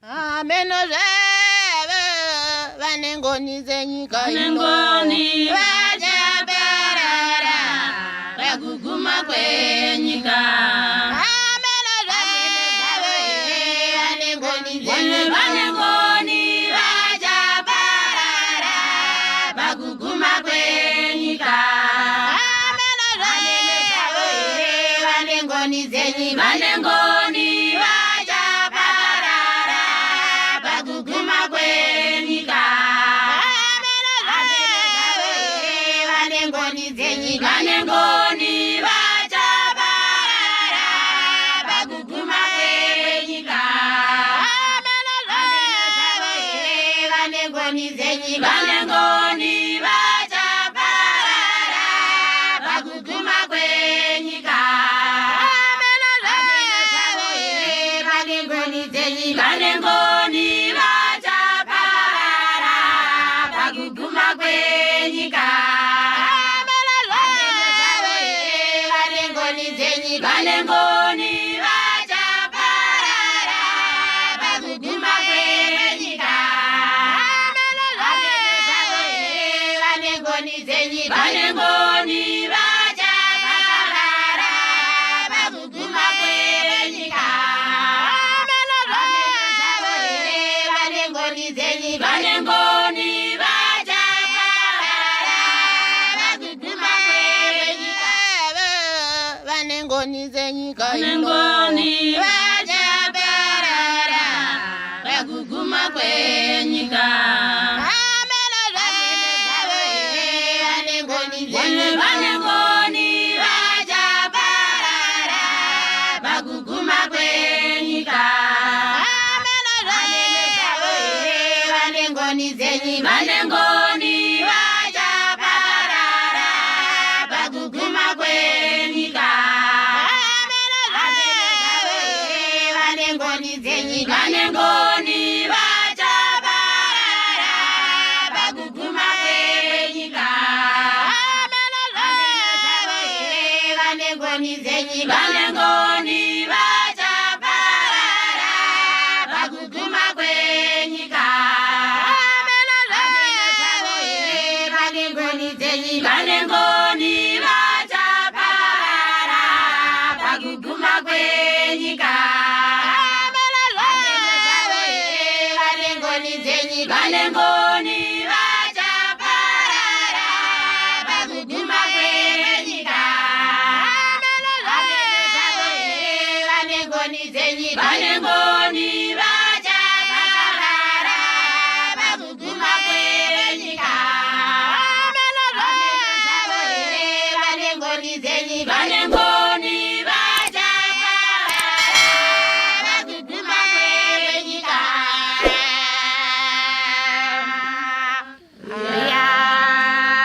Hameno Zvavo Vanengoni Dzenyika Vanengoni Vachaparara Pakuguma Kwenyika Hameno Zvavo Vanengoni Dzenyika Vanengoni Vachaparara Pakuguma Kwenyika Hameno Zvavo Vanengoni Dzenyika Vanengoni Vachaparara Pakuguma Kwenyika Vanengoni Dzenyika Vanengoni Vachaparara Pakuguma Kwenyika Vanengoni Dzenyika Vanengoni Vachaparara Pakuguma Kwenyika Vanengoni Dzenyika Vanengoni Vachaparara Pakuguma Kwenyika Vanengoni Dzenyika Vanengoni Vachaparara Pakuguma Kwenyika Vanengoni Dzenyika Vanengoni Vachaparara Pakuguma Kwenyika Vanengoni Dzenyika Vanengoni Vachaparara Pakuguma Kwenyika Vanengoni Dzenyika Vanengoni Vachaparara Pakuguma Kwenyika Vanengoni Dzenyika Vanengoni Vachaparara Pakuguma Kwenyika Vanengoni Dzenyika Vanengoni Vachaparara Pakuguma Kwenyika Vanengoni Dzenyika Vanengoni Vachaparara Pakuguma Kwenyika Vanengoni Dzenyika Vanengoni Vachaparara Pakuguma Kwenyika Vanengoni Dzenyika Vanengoni Vachaparara Pakuguma Kwenyika Vanengoni Dzenyika Vanengoni